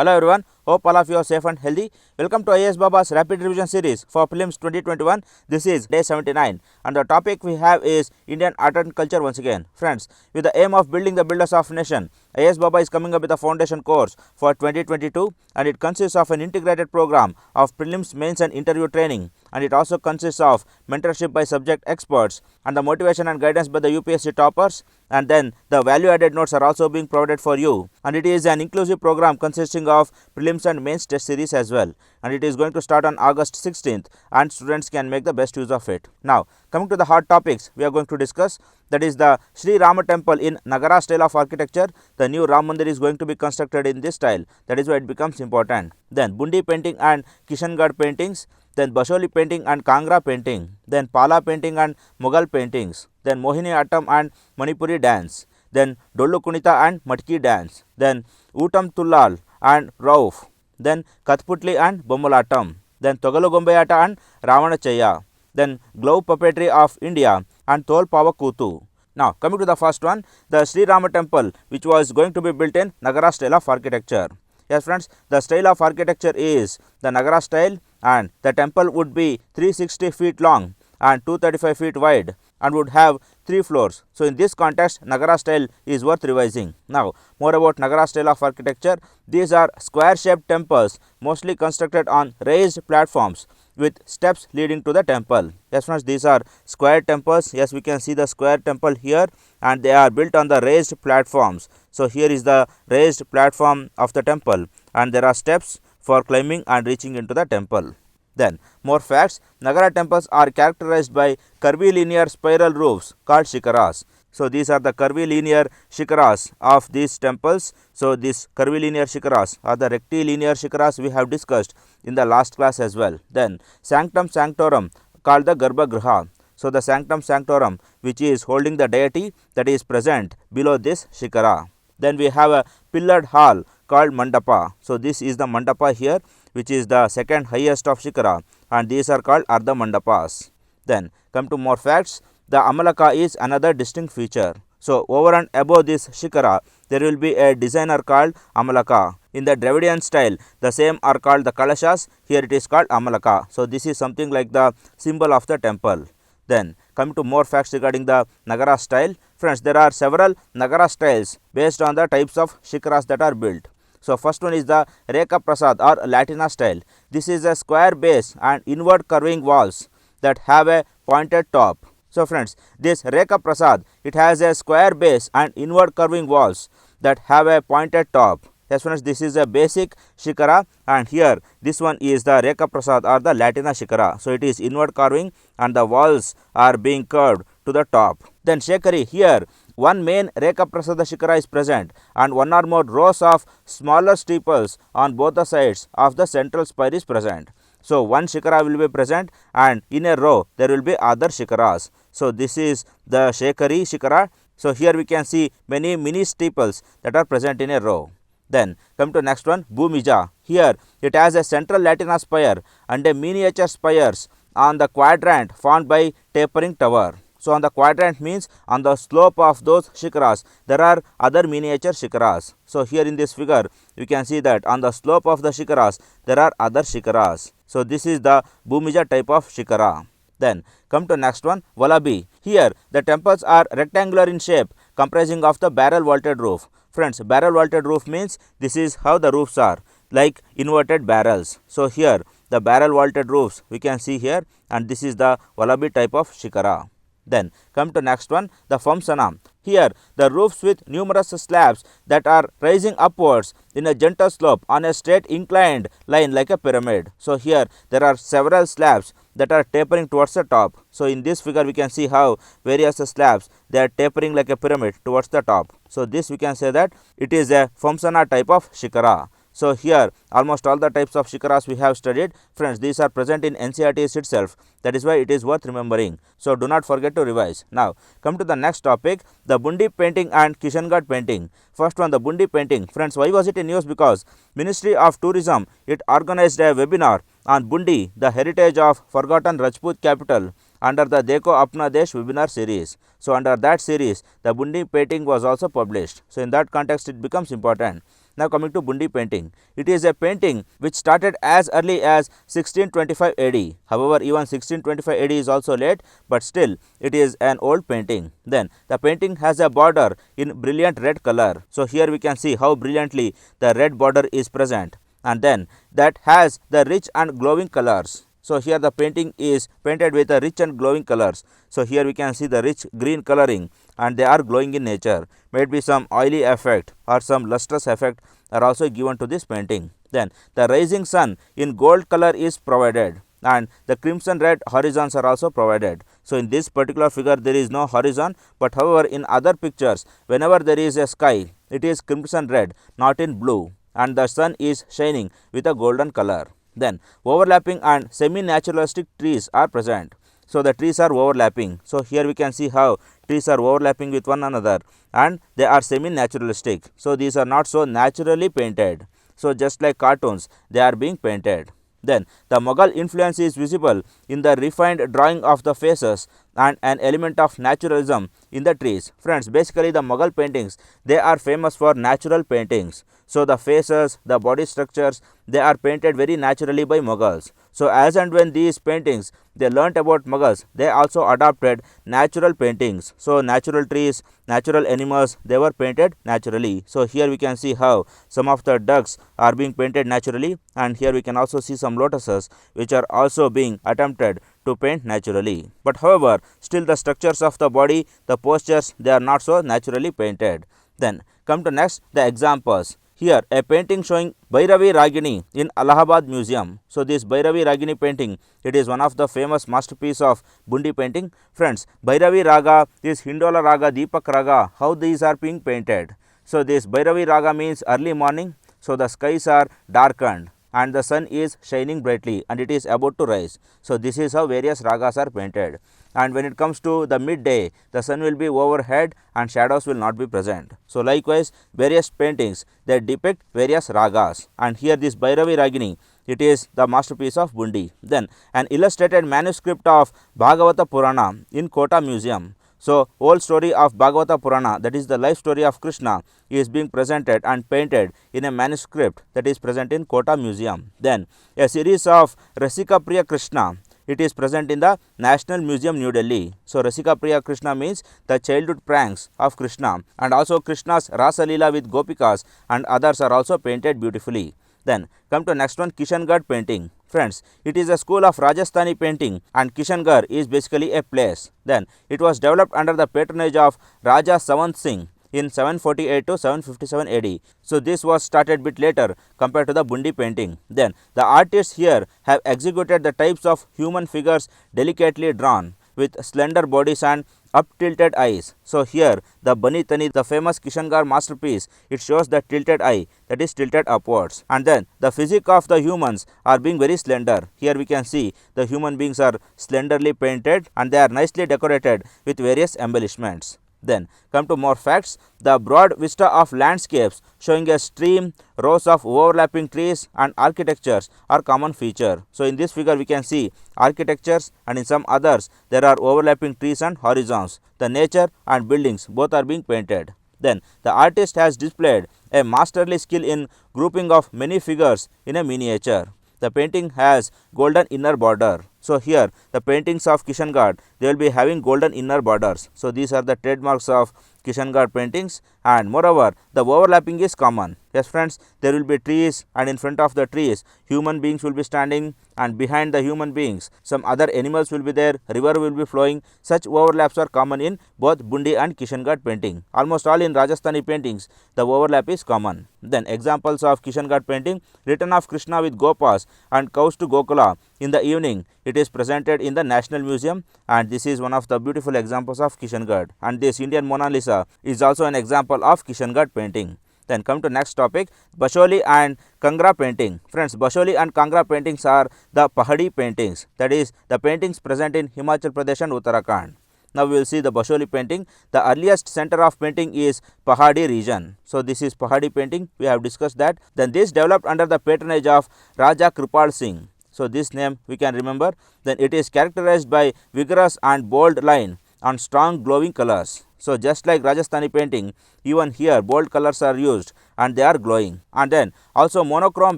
Hello everyone, hope all of you are safe and healthy. Welcome to IASbaba's Rapid Revision Series for Prelims 2021. This is day 79 and the topic we have is Indian Art and Culture once again. Friends, with the aim of building the builders of nation, IASbaba is coming up with a foundation course for 2022 and it consists of an integrated program of Prelims Mains and interview training, and it also consists of mentorship by subject experts and the motivation and guidance by the UPSC toppers, and then the value added notes are also being provided for you, and it is an inclusive program consisting of prelims and mains test series as well, and it is going to start on August 16th and students can make the best use of it. Now coming to the hot topics we are going to discuss, that is the Sri Rama temple in Nagara style of architecture. The new Ram Mandir is going to be constructed in this style, that is why it becomes important. Then Bundy painting and Kishangarh paintings, then Basholi painting and Kangra painting, then Pala painting and Mughal paintings, then Mohini Atom and Manipuri Dance, then Dolo Kunita and Murky Dance, then Uttam Tulal and RaRe, then Katputly and Bombal Atom, then Gumbayata and Ravana, then glove puppetry of India and Tol Kutu. Now coming to the first one, the Sri Rama temple which was going to be built in Nagara style of architecture. Yes friends, the style of architecture is the Nagara style and the temple would be 360 feet long and 235 feet wide and would have 3 floors. So in this context Nagara style is worth revising. Now more about Nagara style of architecture. These are square shaped temples mostly constructed on raised platforms with steps leading to the temple. Yes friends, these are square temples. Yes, we can see the square temple here and they are built on the raised platforms. So here is the raised platform of the temple and there are steps for climbing and reaching into the temple. Then more facts, Nagara temples are characterized by curvilinear spiral roofs called shikaras. So these are the curvilinear shikaras of these temples. So these curvilinear shikaras are the rectilinear shikaras we have discussed in the last class as well. Then sanctum sanctorum called the Garbhagriha. So the sanctum sanctorum which is holding the deity that is present below this shikara. Then we have a pillared hall called mandapa. So this is the mandapa here which is the second highest of shikara and these are called Ardha Mandapas. Then come to more facts, the Amalaka is another distinct feature. So over and above this shikara there will be a designer called Amalaka. In the Dravidian style the same are called the Kalashas, here it is called Amalaka. So this is something like the symbol of the temple. Then come to more facts regarding the Nagara style. Friends, there are several Nagara styles based on the types of shikaras that are built. So first one is the Rekha Prasad or Latina style. This is a square base and inward curving walls that have a pointed top. So friends, this Rekha Prasad, it has a square base and inward curving walls that have a pointed top. Yes friends, this is a basic shikara and here this one is the Rekha Prasad or the Latina shikara. So it is inward carving and the walls are being curved to the top. Then Shekari, here one main Rekha Prasada shikara is present and one or more rows of smaller steeples on both the sides of the central spire is present. So one shikara will be present and in a row there will be other shikaras. So this is the Shekari shikara. So here we can see many mini steeples that are present in a row. Then come to next one, Bhumija. Here it has a central Latina spire and a miniature spires on the quadrant formed by tapering tower. So on the quadrant means on the slope of those shikaras there are other miniature shikaras. So here in this figure you can see that on the slope of the shikaras there are other shikaras. So this is the Bhumija type of shikara. Then come to next one, Vallabhi. Here the temples are rectangular in shape comprising of the barrel vaulted roof. Friends, barrel vaulted roof means this is how the roofs are, like inverted barrels. So here the barrel vaulted roofs we can see here and this is the Vallabhi type of shikara. Then come to next one, the Famsana. Here the roofs with numerous slabs that are rising upwards in a gentle slope on a straight inclined line like a pyramid. So here there are several slabs that are tapering towards the top. So in this figure we can see how various slabs they are tapering like a pyramid towards the top. So this we can say that it is a Famsana type of shikara. So here almost all the types of shikaras we have studied. Friends, these are present in NCERT itself. That is why it is worth remembering. So do not forget to revise. Now come to the next topic, the Bundy Painting and Kishangarh Painting. First one, the Bundy Painting. Friends, why was it in news? Because Ministry of Tourism, it organized a webinar on Bundy, the heritage of forgotten Rajput capital, under the Dekho Apna Desh webinar series. So under that series the Bundy Painting was also published. So in that context it becomes important. Now coming to Bundy painting. It is a painting which started as early as 1625 AD. However, even 1625 AD is also late, but still it is an old painting. Then the painting has a border in brilliant red color. So here we can see how brilliantly the red border is present, and then that has the rich and glowing colors. So here the painting is painted with a rich and glowing colors. So here we can see the rich green coloring, and they are glowing in nature. Maybe some oily effect or some lustrous effect are also given to this painting. Then the rising sun in gold color is provided, and the crimson red horizons are also provided. So in this particular figure there is no horizon, but however in other pictures whenever there is a sky, it is crimson red, not in blue, and the sun is shining with a golden color. Then overlapping and semi-naturalistic trees are present. So the trees are overlapping. So here we can see how trees are overlapping with one another, and they are semi-naturalistic. So these are not so naturally painted. So just like cartoons, they are being painted. Then the Mughal influence is visible in the refined drawing of the faces and an element of naturalism in the trees. Friends, basically the Mughal paintings, they are famous for natural paintings. So the faces, the body structures, they are painted very naturally by Mughals. So as and when these paintings they learnt about Mughals, they also adopted natural paintings. So natural trees, natural animals, they were painted naturally. So here we can see how some of the ducks are being painted naturally, and here we can also see some lotuses which are also being attempted to paint naturally. But however, still the structures of the body, the postures, they are not so naturally painted. Then come to next the examples. Here a painting showing Bhairavi Ragini in Allahabad Museum. So this Bhairavi Ragini painting, it is one of the famous masterpiece of Bundy painting. Friends, Bhairavi Raga, this Hindola Raga, Deepak Raga, how these are being painted. So this Bhairavi Raga means early morning. So the skies are darkened and the sun is shining brightly and it is about to rise. So this is how various ragas are painted. And when it comes to the midday, the sun will be overhead and shadows will not be present. So likewise, various paintings, they depict various ragas, and here this Bhairavi Ragini, it is the masterpiece of Bundy. Then an illustrated manuscript of Bhagavata Purana in Kota Museum. So old story of Bhagavata Purana, that is the life story of Krishna, is being presented and painted in a manuscript that is present in Kota Museum. Then a series of Rasika Priya Krishna, it is present in the National Museum, New Delhi. So Rasika Priya Krishna means the childhood pranks of Krishna, and also Krishna's Rasa Leela with Gopikas and others are also painted beautifully. Then come to next one, Kishangarh painting. Friends, it is a school of Rajasthani painting, and Kishangarh is basically a place. Then it was developed under the patronage of Raja Savant Singh in 748 to 757 AD. So this was started bit later compared to the Bundy painting. Then the artists here have executed the types of human figures delicately drawn with slender bodies and up tilted eyes. So here the Bani Tani, the famous Kishangarh masterpiece, it shows the tilted eye, that is tilted upwards. And then the physique of the humans are being very slender. Here we can see the human beings are slenderly painted and they are nicely decorated with various embellishments. Then come to more facts. The broad vista of landscapes showing a stream, rows of overlapping trees and architectures are common feature. So in this figure we can see architectures, and in some others there are overlapping trees and horizons. The nature and buildings both are being painted. Then the artist has displayed a masterly skill in grouping of many figures in a miniature. The painting has golden inner border. So here the paintings of Kishangarh, they will be having golden inner borders. So these are the trademarks of Kishangarh paintings, and moreover the overlapping is common. Yes friends, there will be trees, and in front of the trees human beings will be standing, and behind the human beings some other animals will be there, river will be flowing. Such overlaps are common in both Bundy and Kishangarh painting. Almost all in Rajasthani paintings the overlap is common. Then examples of Kishangarh painting: return of Krishna with Gopas and cows to Gokula in the evening. It is presented in the National Museum, and this is one of the beautiful examples of Kishangarh. And this Indian Mona Lisa is also an example of Kishangarh painting. Then come to next topic, Basholi and Kangra painting. Friends, Basholi and Kangra paintings are the Pahadi paintings, that is the paintings present in Himachal Pradesh and Uttarakhand. Now we will see the Basholi painting. The earliest center of painting is Pahadi region. So this is Pahadi painting, we have discussed that. Then this developed under the patronage of Raja Kripal Singh. So this name we can remember. Then it is characterized by vigorous and bold line on strong glowing colors. So just like Rajasthani painting, even here bold colors are used and they are glowing. And then also monochrome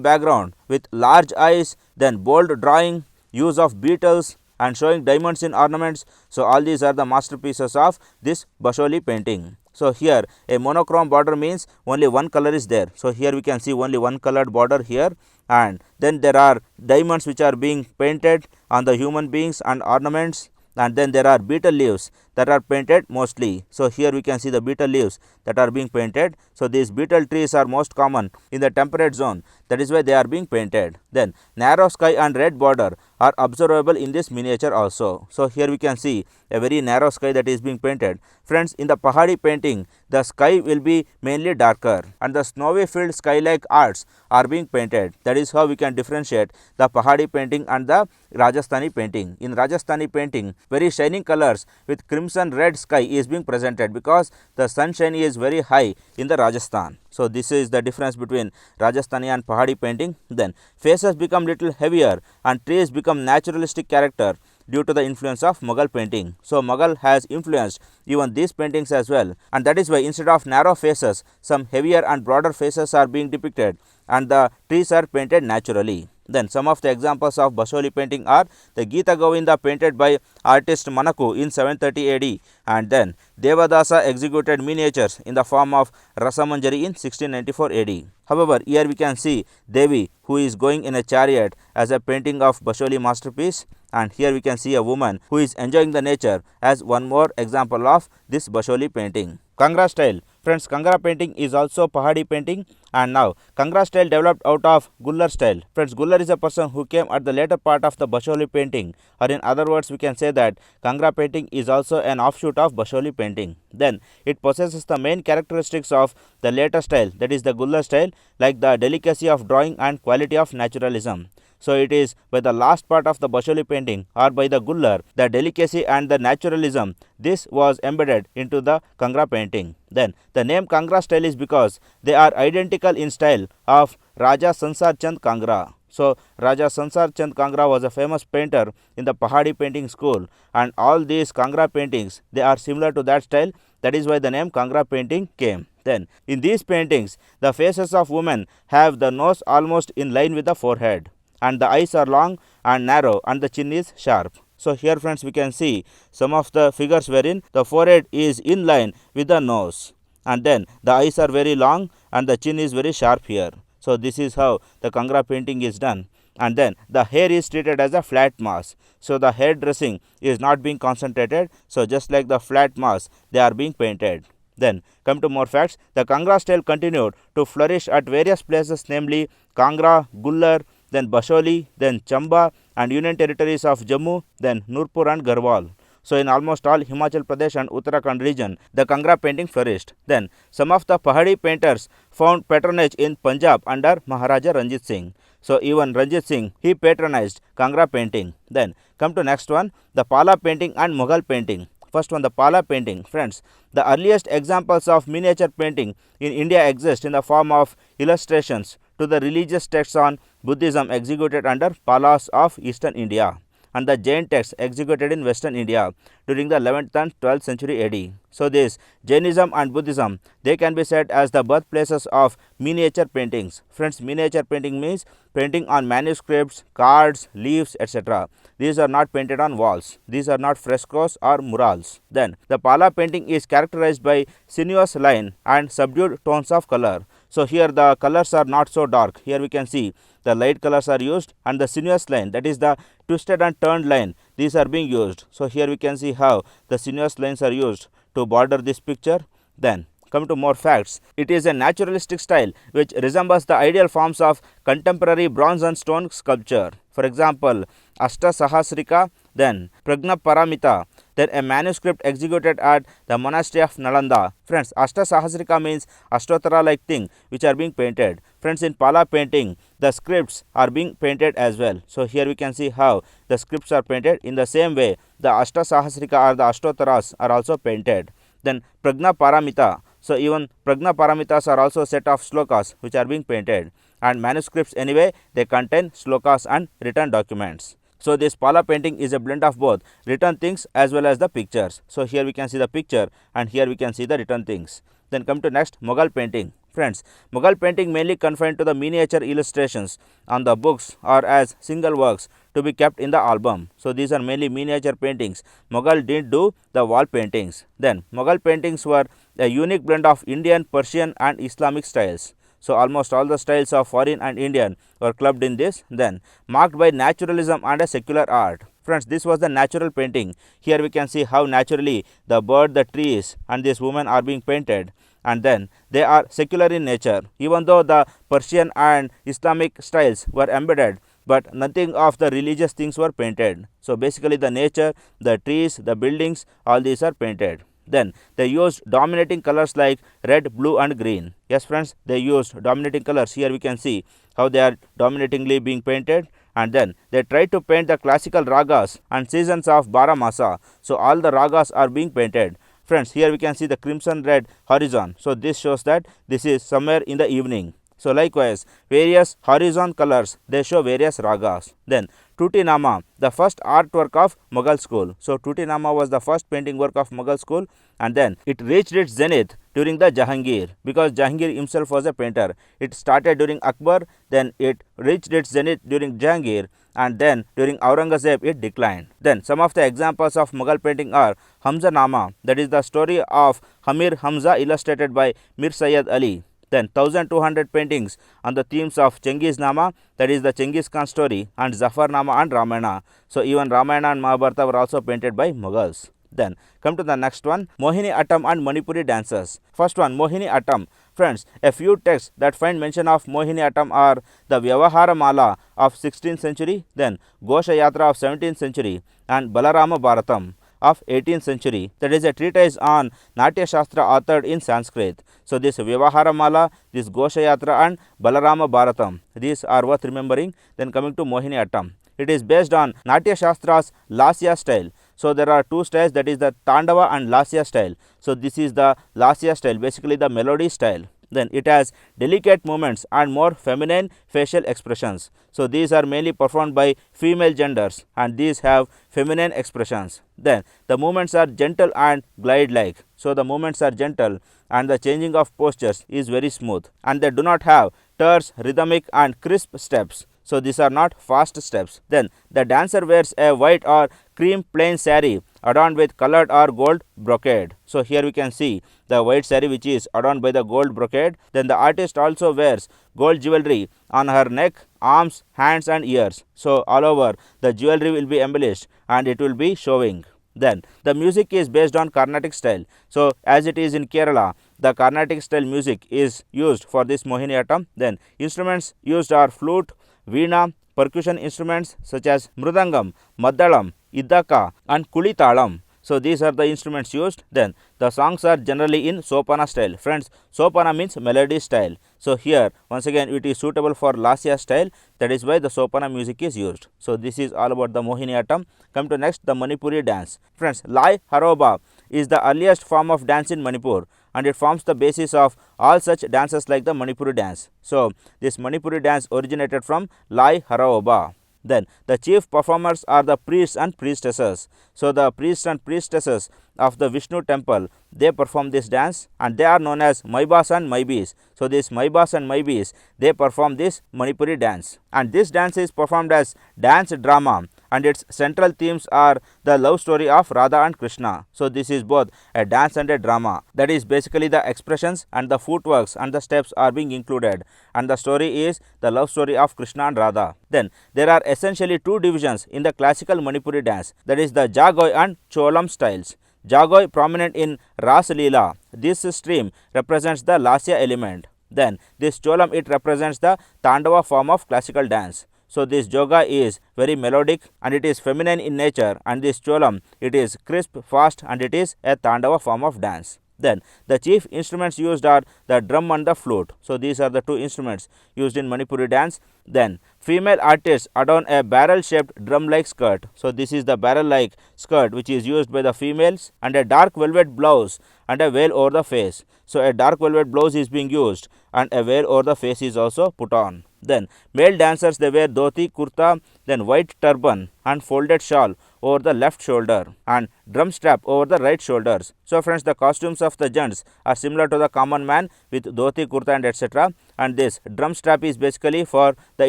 background with large eyes, then bold drawing, use of beetles and showing diamonds in ornaments. So all these are the masterpieces of this Basholi painting. So here a monochrome border means only one color is there. So here we can see only one colored border here, and then there are diamonds which are being painted on the human beings and ornaments, and then there are beetle leaves that are painted mostly. So here we can see the beetle leaves that are being painted. So these beetle trees are most common in the temperate zone, that is why they are being painted. Then narrow sky and red border are observable in this miniature also. So here we can see a very narrow sky that is being painted. Friends, in the Pahadi painting, the sky will be mainly darker and the snowy filled sky like arts are being painted. That is how we can differentiate the Pahadi painting and the Rajasthani painting. In Rajasthani painting, very shining colors with crimson red sky is being presented because the sunshine is very high in the Rajasthan. So this is the difference between Rajasthani and Pahadi painting. Then faces become little heavier and trees become naturalistic character due to the influence of Mughal painting. So Mughal has influenced even these paintings as well, and that is why instead of narrow faces, some heavier and broader faces are being depicted and the trees are painted naturally. Then some of the examples of Basholi painting are the Gita Govinda painted by artist Manaku in 730 AD, and then Devadasa executed miniatures in the form of Rasamanjari in 1694 AD. However, here we can see Devi who is going in a chariot as a painting of Basholi masterpiece, and here we can see a woman who is enjoying the nature as one more example of this Basholi painting. Kangra style. Friends, Kangra painting is also Pahadi painting, and now Kangra style developed out of Gullar style. Friends, Gullar is a person who came at the later part of the Basholi painting, or in other words we can say that Kangra painting is also an offshoot of Basholi painting. Then it possesses the main characteristics of the later style, that is the Gullar style, like the delicacy of drawing and quality of naturalism. So it is by the last part of the Basholi painting or by the Gullar, the delicacy and the naturalism, this was embedded into the Kangra painting. Then the name Kangra style is because they are identical in style of Raja Sansar Chand Kangra. So Raja Sansar Chand Kangra was a famous painter in the Pahadi painting school, and all these Kangra paintings, they are similar to that style. That is why the name Kangra painting came. Then in these paintings, the faces of women have the nose almost in line with the forehead, and the eyes are long and narrow and the chin is sharp. So here friends, we can see some of the figures wherein the forehead is in line with the nose, and then the eyes are very long and the chin is very sharp here. So this is how the Kangra painting is done. And then the hair is treated as a flat mass. So the hair dressing is not being concentrated. So just like the flat mass, they are being painted. Then come to more facts. The Kangra style continued to flourish at various places, namely Kangra, Gullar, then Basholi, then Chamba and Union Territories of Jammu, then Nurpur and Garhwal. So in almost all Himachal Pradesh and Uttarakhand region, the Kangra painting flourished. Then some of the Pahadi painters found patronage in Punjab under Maharaja Ranjit Singh. So even Ranjit Singh, he patronized Kangra painting. Then come to next one, the Pala painting and Mughal painting. First one, the Pala painting. Friends, the earliest examples of miniature painting in India exist in the form of illustrations to the religious texts on Buddhism executed under Palas of Eastern India, and the Jain texts executed in Western India during the 11th and 12th century AD. So this Jainism and Buddhism, they can be said as the birthplaces of miniature paintings. Friends, miniature painting means painting on manuscripts, cards, leaves, etc. These are not painted on walls. These are not frescoes or murals. Then the Pala painting is characterized by sinuous line and subdued tones of color. So here the colors are not so dark. Here we can see the light colors are used, and the sinuous line, that is the twisted and turned line, these are being used. So here we can see how the sinuous lines are used to border this picture. Then come to more facts. It is a naturalistic style which resembles the ideal forms of contemporary bronze and stone sculpture. For example, Ashta Sahasrika, then Pragna Paramita, then a manuscript executed at the monastery of Nalanda. Friends, Ashta Sahasrika means Ashtotara like thing which are being painted. Friends, in Pala painting, the scripts are being painted as well. So here we can see how the scripts are painted. In the same way, the Ashta Sahasrika or the Ashtotaras are also painted. Then Pragna Paramita. So even Pragna Paramitas are also a set of slokas which are being painted, and manuscripts anyway, they contain slokas and written documents. So this Pala painting is a blend of both written things as well as the pictures. So here we can see the picture and here we can see the written things. Then come to next Mughal painting. Friends, Mughal painting mainly confined to the miniature illustrations on the books or as single works to be kept in the album. So these are mainly miniature paintings. Mughal didn't do the wall paintings. Then Mughal paintings were a unique blend of Indian, Persian and Islamic styles. So almost all the styles of foreign and Indian were clubbed in this. Then marked by naturalism and a secular art. Friends, this was the natural painting. Here we can see how naturally the bird, the trees and this woman are being painted, and then they are secular in nature. Even though the Persian and Islamic styles were embedded, but nothing of the religious things were painted. So basically the nature, the trees, the buildings, all these are painted. Then they used dominating colors like red, blue and green. Yes friends, they used dominating colors. Here we can see how they are dominatingly being painted, and then they tried to paint the classical ragas and seasons of Baramasa. So all the ragas are being painted. Friends, here we can see the crimson red horizon. So this shows that this is somewhere in the evening. So likewise, various horizon colors, they show various ragas. Then Tutinama, the first artwork of Mughal school. So Tutinama was the first painting work of Mughal school, and then it reached its zenith during the Jahangir, because Jahangir himself was a painter. It started during Akbar, then it reached its zenith during Jahangir, and then during Aurangzeb it declined. Then some of the examples of Mughal painting are Hamza Nama, that is the story of Hamir Hamza illustrated by Mir Sayyid Ali. Then 1200 paintings on the themes of Chengiz Nama, that is the Chengiz Khan story, and Zafar Nama and Ramayana. So even Ramayana and Mahabharata were also painted by Mughals. Then come to the next one, Mohini Atom and Manipuri dances. First one, Mohini Atom. Friends, a few texts that find mention of Mohini Atom are the Vyavahara Mala of 16th century, then Gosha Yatra of 17th century, and Balarama Bharatam of 18th century, that is a treatise on Natya Shastra authored in Sanskrit. So this Vyavahara Mala, this Gosha Yatra and Balarama Bharatam, these are worth remembering. Then coming to Mohini Atom, it is based on Natya Shastra's Lasya style. So there are two styles, that is the Tandava and Lasya style. So this is the Lasya style, basically the melody style. Then it has delicate movements and more feminine facial expressions. So these are mainly performed by female genders, and these have feminine expressions. Then the movements are gentle and glide like. So the movements are gentle and the changing of postures is very smooth, and they do not have terse, rhythmic and crisp steps. So these are not fast steps. Then the dancer wears a white or cream plain saree adorned with colored or gold brocade. So here we can see the white saree which is adorned by the gold brocade. Then the artist also wears gold jewelry on her neck, arms, hands and ears. So all over the jewelry will be embellished and it will be showing. Then the music is based on Carnatic style. So as it is in Kerala, the Carnatic style music is used for this Mohini Atom. Then instruments used are flute, veena, percussion instruments such as mridangam, maddalam, idaka and kulitalam. So these are the instruments used. Then the songs are generally in Sopana style. Friends, Sopana means melody style. So here once again it is suitable for Lasya style, that is why the Sopana music is used. So this is all about the Mohini Atom. Come to next, the Manipuri dance. Friends, Lai Haroba is the earliest form of dance in Manipur, and it forms the basis of all such dances like the Manipuri dance. So this Manipuri dance originated from Lai Haroba. Then the chief performers are the priests and priestesses. So the priests and priestesses of the Vishnu temple, they perform this dance, and they are known as Maibas and Maibis. So these Maibas and Maibis, they perform this Manipuri dance, and this dance is performed as dance drama, and its central themes are the love story of Radha and Krishna. So this is both a dance and a drama, that is basically the expressions and the footworks and the steps are being included, and the story is the love story of Krishna and Radha. Then there are essentially two divisions in the classical Manipuri dance, that is the Jagoi and Cholam styles. Jagoi prominent in Ras Leela. This stream represents the Lasya element. Then this Cholam, it represents the Tandava form of classical dance. So this Joga is very melodic and it is feminine in nature, and this Cholam, it is crisp, fast and it is a Tandava form of dance. Then the chief instruments used are the drum and the flute. So these are the two instruments used in Manipuri dance. Then female artists adorn a barrel shaped drum like skirt. So this is the barrel like skirt which is used by the females, and a dark velvet blouse and a veil over the face. So a dark velvet blouse is being used and a veil over the face is also put on. Then male dancers, they wear dhoti, kurta, then white turban and folded shawl over the left shoulder and drum strap over the right shoulders. So friends, the costumes of the gents are similar to the common man with dhoti, kurta and etc. And this drum strap is basically for the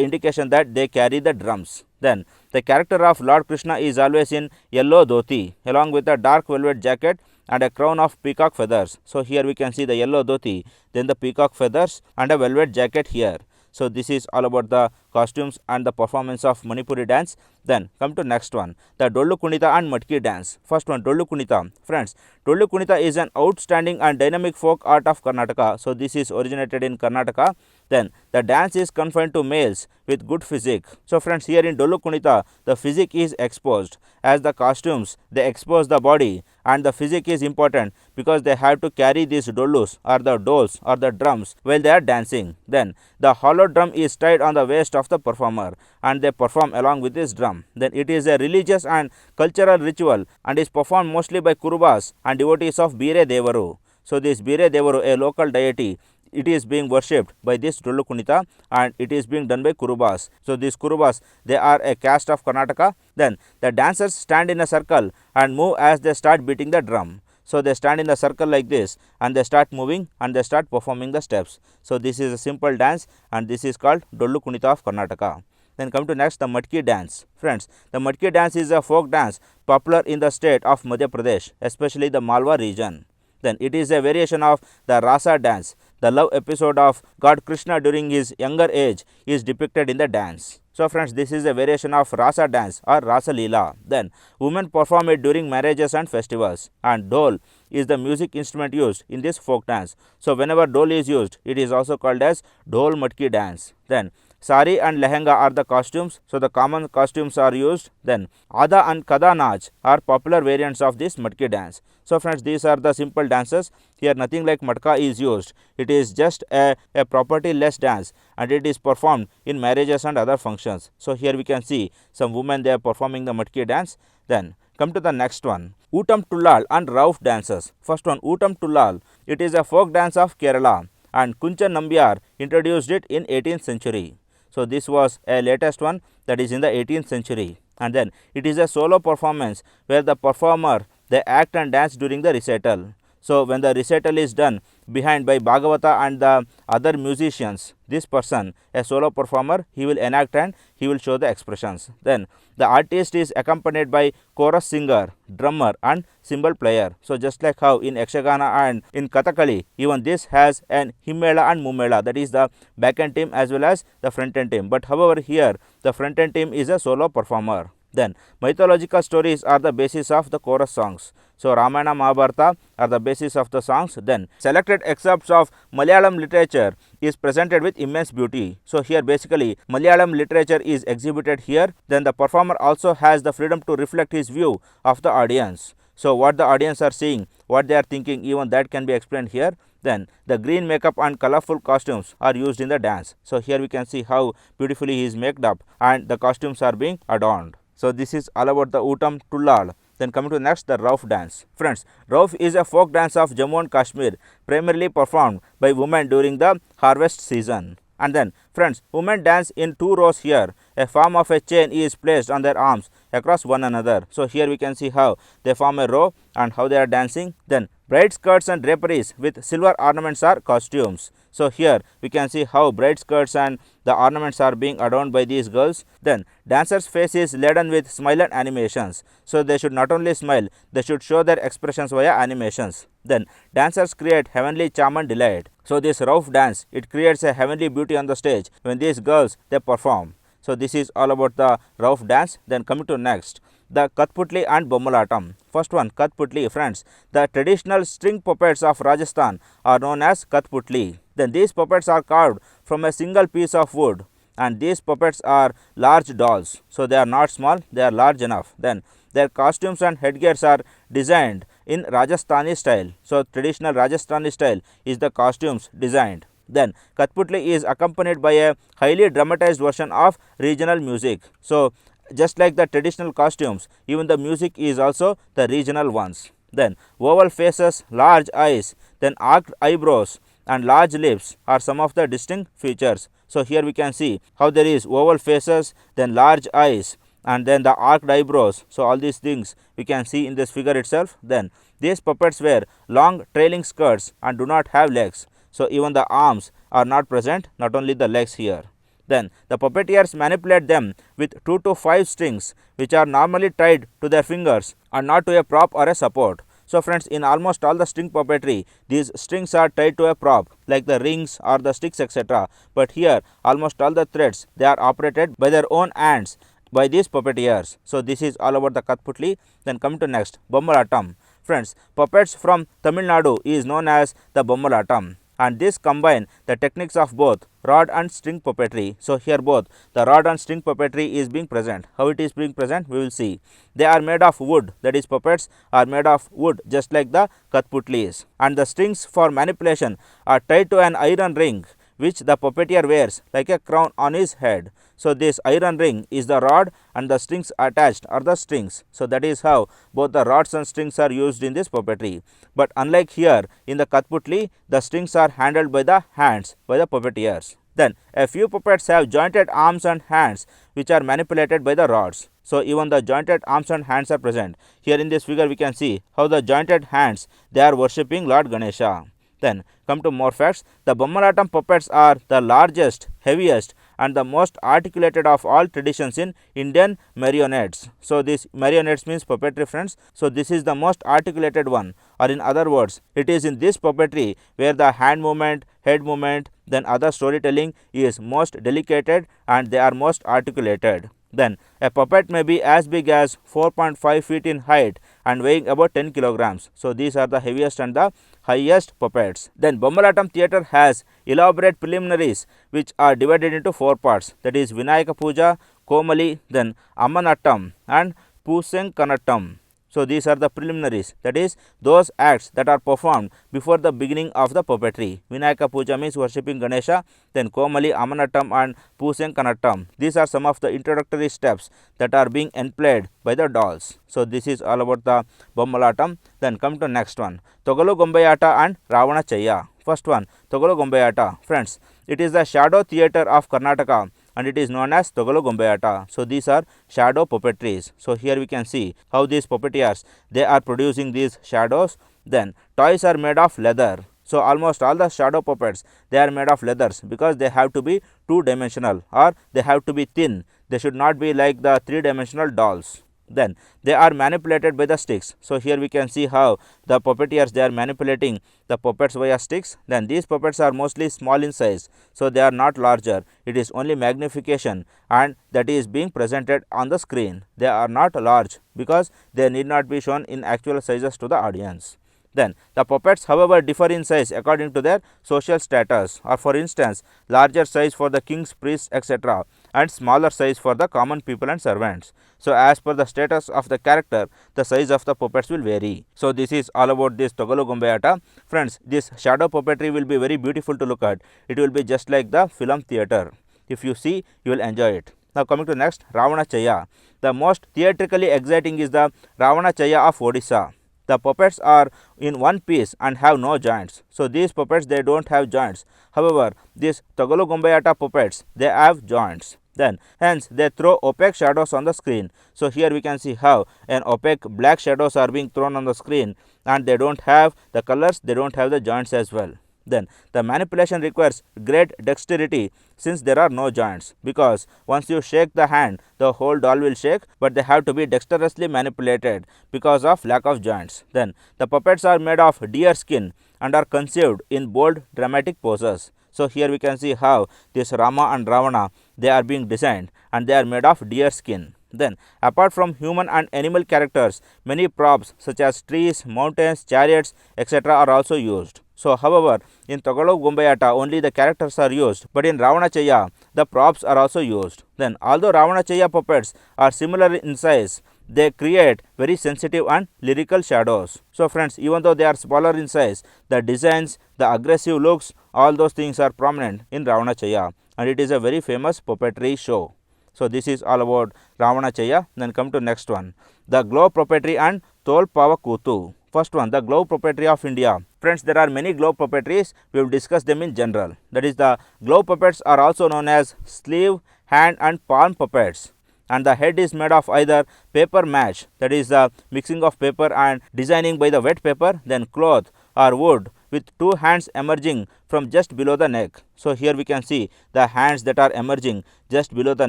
indication that they carry the drums. Then the character of Lord Krishna is always in yellow dhoti along with a dark velvet jacket and a crown of peacock feathers. So here we can see the yellow dhoti, then the peacock feathers and a velvet jacket here. So this is all about the costumes and the performance of Manipuri dance. Then come to next one, the Dolo Kunita and Murky Dance. First one, Dolo Kunita. Friends, Dolo Kunita is an outstanding and dynamic folk art of Karnataka. So this is originated in Karnataka. Then the dance is confined to males with good physique. So friends, here in Dolo Kunita, the physique is exposed, as the costumes, they expose the body, and the physique is important because they have to carry these dolus or the doles or the drums while they are dancing. Then the hollow drum is tied on the waist of the performer and they perform along with this drum. Then it is a religious and cultural ritual and is performed mostly by Kurubas and devotees of Bire Devaru. So this Bire Devaru, a local deity, it is being worshipped by this Dolo Kunita and it is being done by Kurubas. So these Kurubas, they are a caste of Karnataka. Then the dancers stand in a circle and move as they start beating the drum. So they stand in the circle like this and they start moving and they start performing the steps. So this is a simple dance and this is called Dolo Kunita of Karnataka. Then come to next, the Murky Dance. Friends, the Murky Dance is a folk dance popular in the state of Madhya Pradesh, especially the Malwa region. Then it is a variation of the Rasa dance. The love episode of God Krishna during his younger age is depicted in the dance. So friends, this is a variation of Rasa dance or Rasa Leela. Then women perform it during marriages and festivals, and dole is the music instrument used in this folk dance. So whenever dole is used, it is also called as Dole Murky Dance. Then sari and lehenga are the costumes, so the common costumes are used. Then Ada and Kada Nach are popular variants of this Murky dance. So friends, these are the simple dances. Here nothing like matka is used. It is just a property less dance and it is performed in marriages and other functions. So here we can see some women, they are performing the Murky dance. Then come to the next one, Uttam Tulal and Rauf dances. First one, Uttam Tulal. It is a folk dance of Kerala and Kunchan Nambiar introduced it in 18th century. So this was a latest one that is in the 18th century. And then it is a solo performance where the performer, they act and dance during the recital. So when the recital is done behind by Bhagavata and the other musicians, this person, a solo performer, he will enact and he will show the expressions. Then the artist is accompanied by chorus singer, drummer and cymbal player. So just like how in Yakshagana and in Kathakali, even this has an Himmela and Mummela, that is the back end team as well as the front end team. But however here the front end team is a solo performer. Then mythological stories are the basis of the chorus songs. So Ramayana, Mahabharata are the basis of the songs. Then selected excerpts of Malayalam literature is presented with immense beauty. So here basically Malayalam literature is exhibited here. Then the performer also has the freedom to reflect his view of the audience. So what the audience are seeing, what they are thinking, even that can be explained here. Then the green makeup and colorful costumes are used in the dance. So here we can see how beautifully he is made up and the costumes are being adorned. So this is all about the Uttam Tulal. Then coming to next, the Rauf dance. Friends, Rauf is a folk dance of Jammu and Kashmir, primarily performed by women during the harvest season. And then friends, women dance in two rows here. A form of a chain is placed on their arms across one another. So here we can see how they form a row and how they are dancing. Then bright skirts and draperies with silver ornaments are costumes. So here we can see how bright skirts and the ornaments are being adorned by these girls. Then dancers' face is laden with smile and animations. So they should not only smile, they should show their expressions via animations. Then dancers create heavenly charm and delight. So this Rauf dance, it creates a heavenly beauty on the stage when these girls, they perform. So this is all about the Rauf dance. Then coming to next, the Katputly and Bombal Atom. First one, Katputly. Friends, the traditional string puppets of Rajasthan are known as Katputly. Then these puppets are carved from a single piece of wood and these puppets are large dolls. So they are not small, they are large enough. Then their costumes and headgears are designed in Rajasthani style. So traditional Rajasthani style is the costumes designed. Then Katputly is accompanied by a highly dramatized version of regional music. So just like the traditional costumes, even the music is also the regional ones. Then oval faces, large eyes, then arched eyebrows and large lips are some of the distinct features. So here we can see how there is oval faces, then large eyes, and then the arched eyebrows. So all these things we can see in this figure itself. Then these puppets wear long trailing skirts and do not have legs. So even the arms are not present, not only the legs here. Then the puppeteers manipulate them with 2 to 5 strings, which are normally tied to their fingers and not to a prop or a support. So friends, in almost all the string puppetry, these strings are tied to a prop like the rings or the sticks, etc. But here almost all the threads, they are operated by their own hands by these puppeteers. So this is all about the Katputly. Then come to next, Bombal Atom. Friends, puppets from Tamil Nadu is known as the Bombal Atom, and this combine the techniques of both rod and string puppetry. So here both the rod and string puppetry is being present. How it is being present, we will see. They are made of wood, that is puppets are made of wood just like the Katputlys, and the strings for manipulation are tied to an iron ring which the puppeteer wears like a crown on his head. So this iron ring is the rod and the strings attached are the strings. So that is how both the rods and strings are used in this puppetry. But unlike here in the Katputly, the strings are handled by the hands by the puppeteers. Then a few puppets have jointed arms and hands which are manipulated by the rods. So even the jointed arms and hands are present. Here in this figure we can see how the jointed hands, they are worshipping Lord Ganesha. Then come to more facts. The Bombal Atom puppets are the largest, heaviest and the most articulated of all traditions in Indian marionettes. So this marionettes means puppetry, friends. So this is the most articulated one, or in other words, it is in this puppetry where the hand movement, head movement, then other storytelling is most delicate and they are most articulated. Then a puppet may be as big as 4.5 feet in height and weighing about 10 kilograms. So these are the heaviest and the highest puppets. Then Bombal Atom theatre has elaborate preliminaries which are divided into 4 parts, that is Vinayaka Puja, Komali, then Ammanattam and Pusenkanattam. So these are the preliminaries, that is those acts that are performed before the beginning of the puppetry. Vinayaka Puja means worshipping Ganesha, then Komali, Ammanattam and Pusenkanattam. These are some of the introductory steps that are being played by the dolls. So this is all about the Bombal Atom. Then come to next one, Togolu Gumbayata and Ravana Chaya. First one, Togolu Gumbayata. Friends, it is the shadow theatre of Karnataka and it is known as Togolu Gumbayata. So these are shadow puppetries. So here we can see how these puppeteers, they are producing these shadows. Then toys are made of leather. So almost all the shadow puppets, they are made of leathers because they have to be 2-dimensional or they have to be thin. They should not be like the 3-dimensional dolls. Then they are manipulated by the sticks. So here we can see how the puppeteers, they are manipulating the puppets via sticks. Then these puppets are mostly small in size, so they are not larger. It is only magnification and that is being presented on the screen. They are not large because they need not be shown in actual sizes to the audience. Then the puppets, however, differ in size according to their social status, or for instance larger size for the kings, priests, etc. and smaller size for the common people and servants. So as per the status of the character, the size of the puppets will vary. So this is all about this Togolu Gumbayata. Friends, this shadow puppetry will be very beautiful to look at. It will be just like the film theatre. If you see, you will enjoy it. Now coming to next, Ravana Chaya. The most theatrically exciting is the Ravana Chaya of Odisha. The puppets are in one piece and have no joints. So these puppets, they don't have joints. However, these Togolu Gumbayata puppets, they have joints. Then hence they throw opaque shadows on the screen. So here we can see how an opaque black shadows are being thrown on the screen and they don't have the colors, they don't have the joints as well. Then the manipulation requires great dexterity since there are no joints, because once you shake the hand, the whole doll will shake, but they have to be dexterously manipulated because of lack of joints. Then the puppets are made of deer skin and are conceived in bold dramatic poses. So here we can see how this Rama and Ravana, they are being designed and they are made of deer skin. Then apart from human and animal characters, many props such as trees, mountains, chariots, etc. are also used. So however, in Togolu Gumbayata only the characters are used, but in Ravana Chaya the props are also used. Then although Ravana Chaya puppets are similar in size, they create very sensitive and lyrical shadows. So friends, even though they are smaller in size, the designs, the aggressive looks, all those things are prominent in Ravana Chaya, and it is a very famous puppetry show. So this is all about Ravana Chaya. Then come to next one, the glove puppetry and Tol Pava Kutu. First one, the glove puppetry of India. Friends, there are many glove puppetries. We will discuss them in general. That is, the glove puppets are also known as sleeve, hand and palm puppets, and the head is made of either paper mache, that is the mixing of paper and designing by the wet paper, then cloth or wood with two hands emerging from just below the neck. So here we can see the hands that are emerging just below the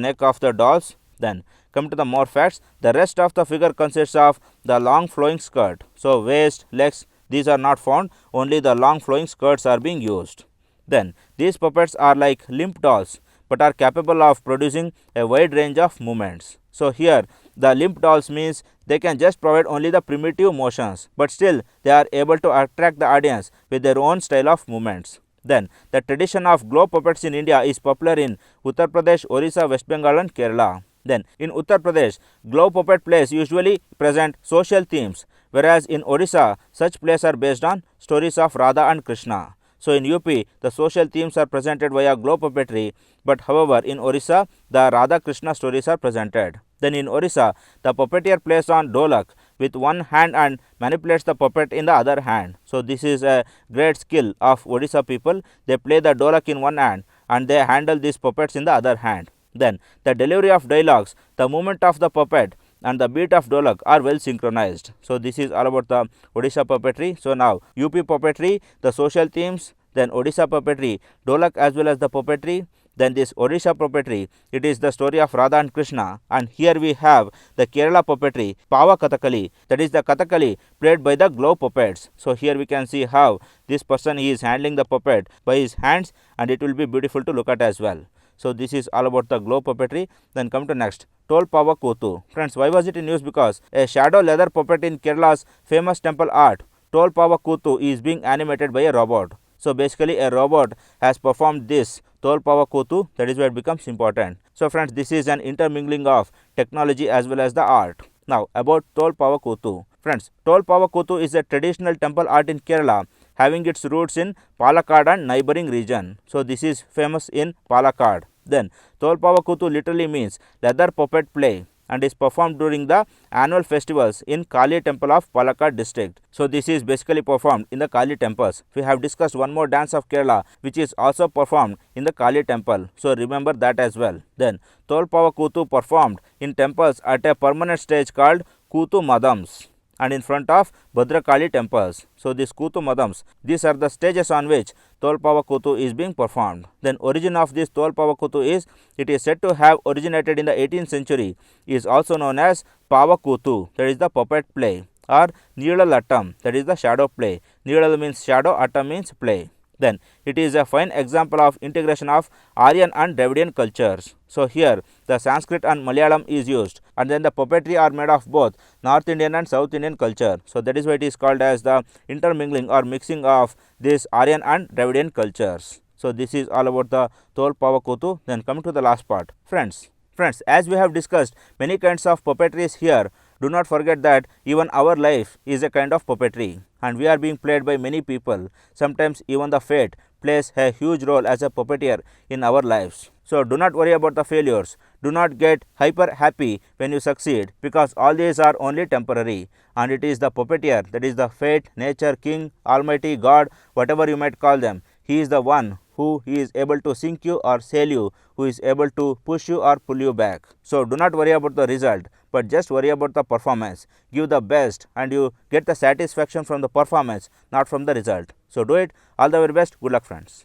neck of the dolls. Then come to the more facts. The rest of the figure consists of the long flowing skirt. So waist, legs, these are not found, only the long flowing skirts are being used. Then these puppets are like limp dolls, but are capable of producing a wide range of movements. So here the limp dolls means they can just provide only the primitive motions, but still they are able to attract the audience with their own style of movements. Then the tradition of glove puppets in India is popular in Uttar Pradesh, Orissa, West Bengal and Kerala. Then in Uttar Pradesh, glove puppet plays usually present social themes, whereas in Orissa, such plays are based on stories of Radha and Krishna. So in UP, the social themes are presented via glove puppetry, but however in Orissa, the Radha Krishna stories are presented. Then in Orissa, the puppeteer plays on dolak with one hand and manipulates the puppet in the other hand. So this is a great skill of Odisha people. They play the dolak in one hand and they handle these puppets in the other hand. Then the delivery of dialogues, the movement of the puppet and the beat of dolak are well synchronized. So this is all about the Odisha puppetry. So now UP puppetry, the social themes, then Odisha puppetry, dolak as well as the puppetry. Then this Odisha puppetry, it is the story of Radha and Krishna, and here we have the Kerala puppetry, Pava Kathakali, that is the Kathakali played by the glove puppets. So here we can see how this person is handling the puppet by his hands, and it will be beautiful to look at as well. So this is all about the glove puppetry. Then come to next, Tol Pava Kutu. Friends, why was it in use? Because a shadow leather puppet in Kerala's famous temple art, Tol Pava Kutu, is being animated by a robot. So basically a robot has performed this Tol Pava Kutu, that is why it becomes important. So friends, this is an intermingling of technology as well as the art. Now about Tol Pava Kutu. Friends, Tol Pava Kutu is a traditional temple art in Kerala having its roots in Palakkad and neighboring region. So this is famous in Palakkad. Then Tol Pava Kutu literally means leather puppet play and is performed during the annual festivals in Kali temple of Palakkad district. So this is basically performed in the Kali temples. We have discussed one more dance of Kerala which is also performed in the Kali temple. So remember that as well. Then Tol Pava Kutu performed in temples at a permanent stage called Kutu Madams and in front of Bhadrakali temples. So these Kutu Madams, these are the stages on which Tol Pava Kutu is being performed. Then origin of this Tol Pava Kutu is, it is said to have originated in the 18th century, is also known as Pava Kutu, that is the puppet play, or Needle Atom, that is the shadow play. Needle means shadow, Atom means play. Then it is a fine example of integration of Aryan and Dravidian cultures. So here the Sanskrit and Malayalam is used, and then the puppetry are made of both North Indian and South Indian culture. So that is why it is called as the intermingling or mixing of this Aryan and Dravidian cultures. So this is all about the Tol Pava Kutu. Then come to the last part. Friends, as we have discussed many kinds of puppetries here, do not forget that even our life is a kind of puppetry and we are being played by many people. Sometimes even the fate plays a huge role as a puppeteer in our lives. So do not worry about the failures. Do not get hyper happy when you succeed, because all these are only temporary, and it is the puppeteer, that is the fate, nature, king, almighty, God, whatever you might call them. He is the one who is able to sink you or sail you, who is able to push you or pull you back. So do not worry about the result, but just worry about the performance. Give the best and you get the satisfaction from the performance, not from the result. So do it. All the very best. Good luck, friends.